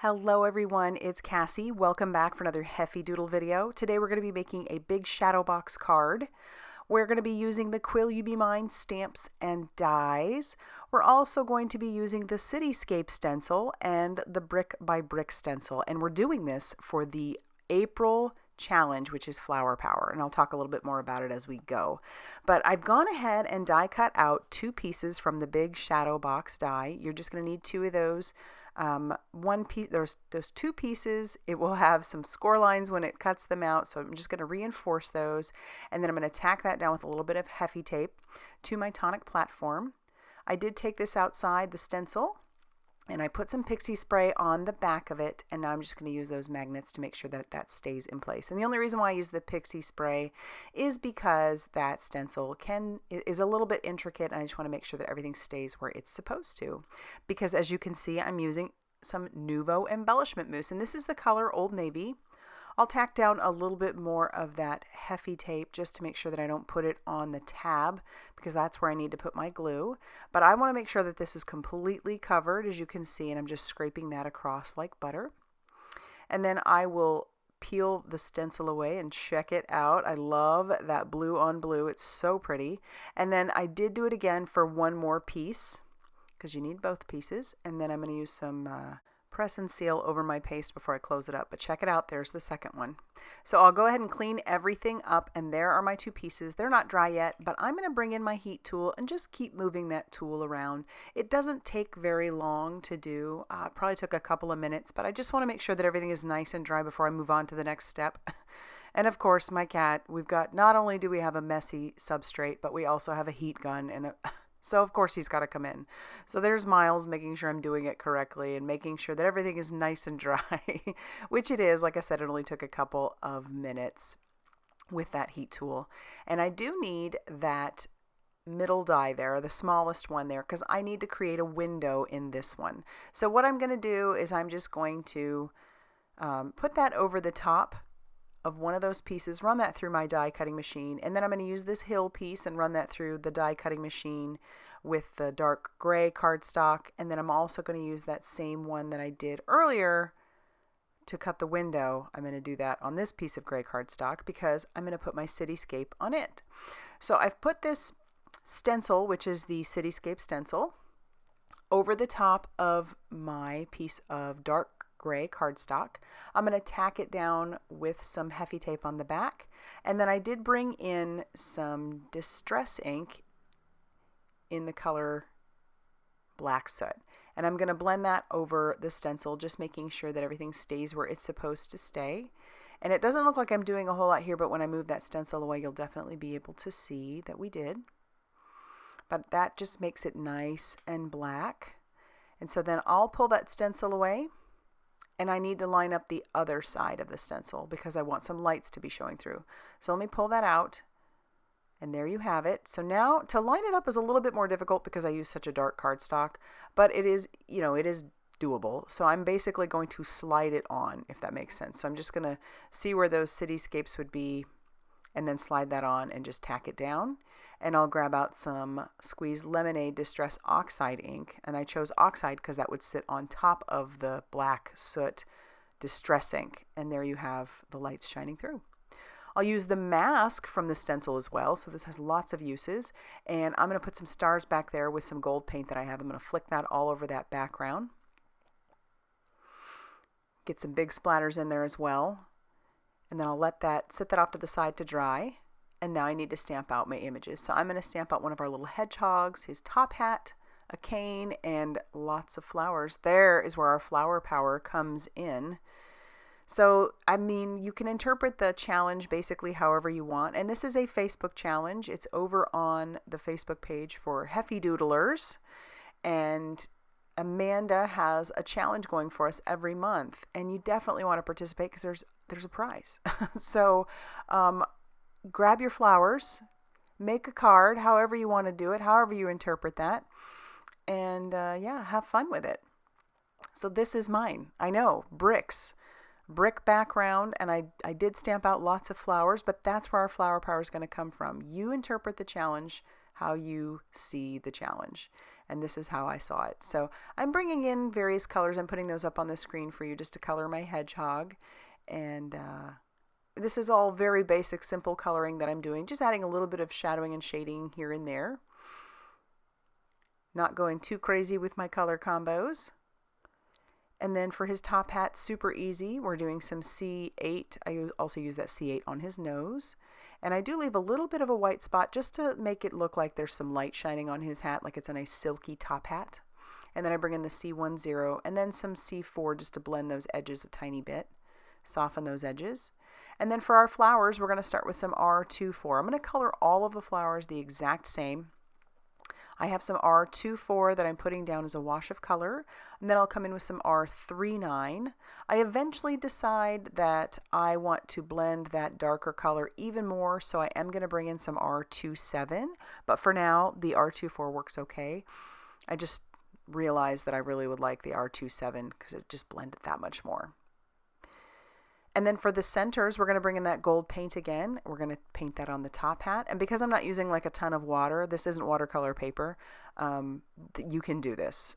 Hello everyone, it's Cassie. Welcome back for another Heffy Doodle video. Today we're going to be making a big shadow box card. We're going to be using the Quill You Be Mine stamps and dies. We're also going to be using the Cityscape stencil and the brick by brick stencil. And we're doing this for the April challenge, which is Flower Power. And I'll talk a little bit more about it as we go. But I've gone ahead and die cut out 2 pieces from the big shadow box die. You're just going to need 2 of those. One piece, there's those 2 pieces. It will have some score lines when it cuts them out, so I'm just going to reinforce those, and then I'm going to tack that down with a little bit of Heffy tape to my Tonic platform. I did take this outside the stencil, and I put some pixie spray on the back of it, and now I'm just going to use those magnets to make sure that that stays in place. And the only reason why I use the pixie spray is because that stencil is a little bit intricate, and I just want to make sure that everything stays where it's supposed to. Because as you can see, I'm using some Nuvo embellishment mousse, and this is the color Old Navy. I'll tack down a little bit more of that Heffy tape just to make sure that I don't put it on the tab, because that's where I need to put my glue. But I want to make sure that this is completely covered, as you can see, and I'm just scraping that across like butter. And then I will peel the stencil away and check it out. I love that blue on blue. It's so pretty. And then I did do it again for one more piece, because you need both pieces. And then I'm going to use some press and seal over my paste before I close it up. But check it out, there's the second one. So I'll go ahead and clean everything up, and there are my 2 pieces. They're not dry yet, but I'm going to bring in my heat tool and just keep moving that tool around. It doesn't take very long to do. It probably took a couple of minutes, but I just want to make sure that everything is nice and dry before I move on to the next step. And of course, my cat, we've got, not only do we have a messy substrate, but we also have a heat gun and so of course he's got to come in. So there's Miles making sure I'm doing it correctly and making sure that everything is nice and dry, which it is. Like I said, it only took a couple of minutes with that heat tool. And I do need that middle die there, the smallest one there, because I need to create a window in this one. So what I'm going to do is I'm just going to put that over the top of one of those pieces, run that through my die cutting machine, and then I'm going to use this hill piece and run that through the die cutting machine with the dark gray cardstock, and then I'm also going to use that same one that I did earlier to cut the window. I'm going to do that on this piece of gray cardstock because I'm going to put my Cityscape on it. So I've put this stencil, which is the Cityscape stencil, over the top of my piece of dark gray cardstock. I'm going to tack it down with some Heffy tape on the back, and then I did bring in some distress ink in the color Black Soot, and I'm going to blend that over the stencil, just making sure that everything stays where it's supposed to stay. And it doesn't look like I'm doing a whole lot here, but when I move that stencil away, you'll definitely be able to see that we did. But that just makes it nice and black. And so then I'll pull that stencil away, and I need to line up the other side of the stencil because I want some lights to be showing through. So let me pull that out, and there you have it. So now to line it up is a little bit more difficult because I use such a dark cardstock, but it is, it is doable. So I'm basically going to slide it on, if that makes sense. So I'm just going to see where those cityscapes would be and then slide that on and just tack it down. And I'll grab out some Squeeze Lemonade Distress Oxide ink. And I chose Oxide because that would sit on top of the Black Soot Distress ink. And there you have the lights shining through. I'll use the mask from the stencil as well. So this has lots of uses. And I'm going to put some stars back there with some gold paint that I have. I'm going to flick that all over that background. Get some big splatters in there as well. And then I'll set that off to the side to dry. And now I need to stamp out my images. So I'm going to stamp out one of our little hedgehogs, his top hat, a cane, and lots of flowers. There is where our flower power comes in. So, I mean, you can interpret the challenge basically however you want. And this is a Facebook challenge. It's over on the Facebook page for Heffy Doodlers. And Amanda has a challenge going for us every month. And you definitely want to participate because there's a prize. So, grab your flowers, make a card, however you want to do it, however you interpret that, and yeah, have fun with it. So this is mine. I know, brick background, and I did stamp out lots of flowers, but that's where our flower power is going to come from. You interpret the challenge how you see the challenge. And this is how I saw it. So I'm bringing in various colors and putting those up on the screen for you just to color my hedgehog. And this is all very basic, simple coloring that I'm doing, just adding a little bit of shadowing and shading here and there. Not going too crazy with my color combos. And then for his top hat, super easy. We're doing some C8. I also use that C8 on his nose. And I do leave a little bit of a white spot just to make it look like there's some light shining on his hat, like it's a nice silky top hat. And then I bring in the C10 and then some C4 just to blend those edges a tiny bit, soften those edges. And then for our flowers, we're going to start with some R24. I'm going to color all of the flowers the exact same. I have some R24 that I'm putting down as a wash of color, and then I'll come in with some R39. I eventually decide that I want to blend that darker color even more, so I am going to bring in some R27, but for now, the R24 works okay. I just realized that I really would like the R27 because it just blended that much more. And then for the centers, we're going to bring in that gold paint again. We're going to paint that on the top hat. And because I'm not using like a ton of water, this isn't watercolor paper, you can do this.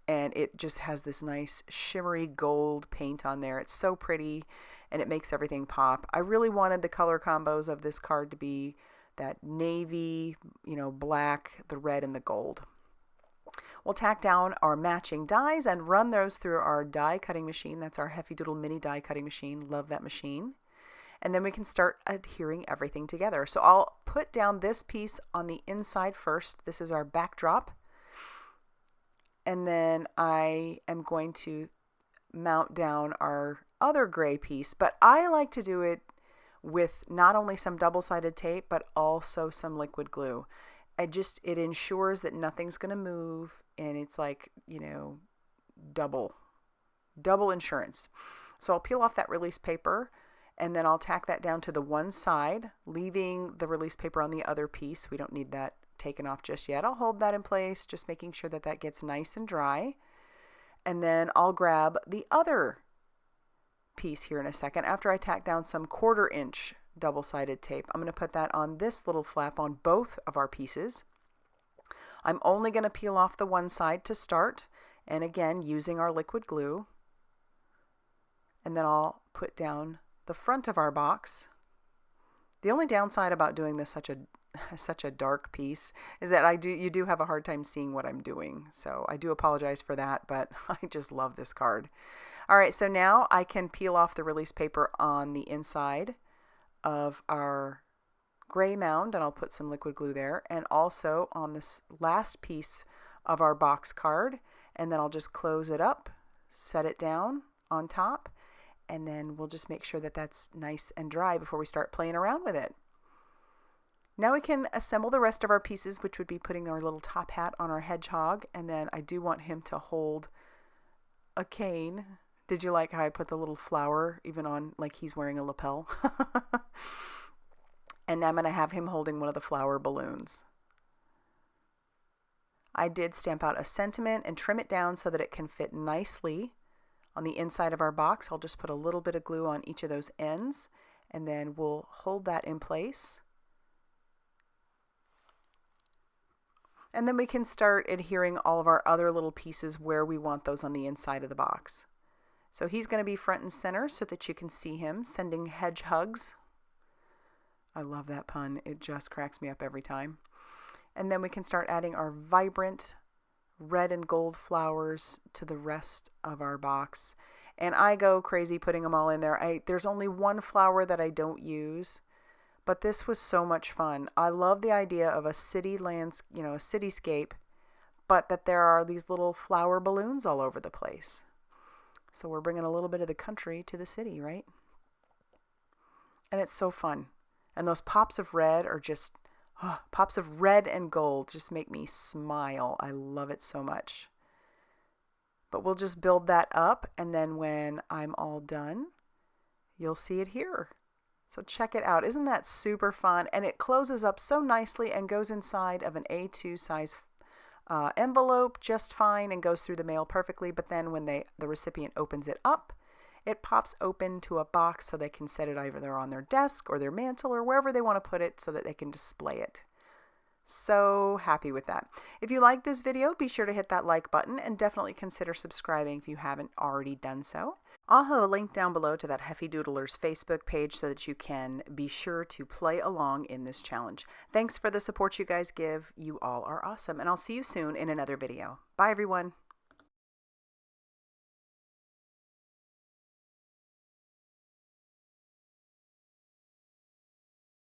And it just has this nice shimmery gold paint on there. It's so pretty and it makes everything pop. I really wanted the color combos of this card to be that navy, black, the red, and the gold. We'll tack down our matching dies and run those through our die cutting machine. That's our Heffy Doodle mini die cutting machine. Love that machine. And then we can start adhering everything together. So I'll put down this piece on the inside first. This is our backdrop. And then I am going to mount down our other gray piece, but I like to do it with not only some double-sided tape, but also some liquid glue. It ensures that nothing's going to move, and it's like, double insurance. So I'll peel off that release paper, and then I'll tack that down to the one side, leaving the release paper on the other piece. We don't need that taken off just yet. I'll hold that in place, just making sure that that gets nice and dry. And then I'll grab the other piece here in a second after I tack down some 1/4 inch double-sided tape. I'm going to put that on this little flap on both of our pieces. I'm only going to peel off the one side to start, and again using our liquid glue. And then I'll put down the front of our box. The only downside about doing this such a dark piece is that you do have a hard time seeing what I'm doing. So I do apologize for that, but I just love this card. All right, so now I can peel off the release paper on the inside of our gray mound, and I'll put some liquid glue there, and also on this last piece of our box card, and then I'll just close it up, set it down on top, and then we'll just make sure that that's nice and dry before we start playing around with it. Now we can assemble the rest of our pieces, which would be putting our little top hat on our hedgehog, and then I do want him to hold a cane. Did you like how I put the little flower even on like he's wearing a lapel? And I'm going to have him holding one of the flower balloons. I did stamp out a sentiment and trim it down so that it can fit nicely on the inside of our box. I'll just put a little bit of glue on each of those ends, and then we'll hold that in place. And then we can start adhering all of our other little pieces where we want those on the inside of the box. So he's going to be front and center so that you can see him sending hedge hugs. I love that pun. It just cracks me up every time. And then we can start adding our vibrant red and gold flowers to the rest of our box. And I go crazy putting them all in there. There's only one flower that I don't use, but this was so much fun. I love the idea of a a cityscape, but that there are these little flower balloons all over the place. So we're bringing a little bit of the country to the city, right? And it's so fun. And those pops of red are just, pops of red and gold just make me smile. I love it so much. But we'll just build that up, and then when I'm all done, you'll see it here. So check it out. Isn't that super fun? And it closes up so nicely and goes inside of an A2 size envelope just fine and goes through the mail perfectly. But then when the recipient opens it up, it pops open to a box so they can set it either on their desk or their mantle or wherever they want to put it so that they can display it. So happy with that. If you like this video, be sure to hit that like button and definitely consider subscribing if you haven't already done so. I'll have a link down below to that Heffy Doodler's Facebook page so that you can be sure to play along in this challenge. Thanks for the support you guys give. You all are awesome, and I'll see you soon in another video. Bye, everyone.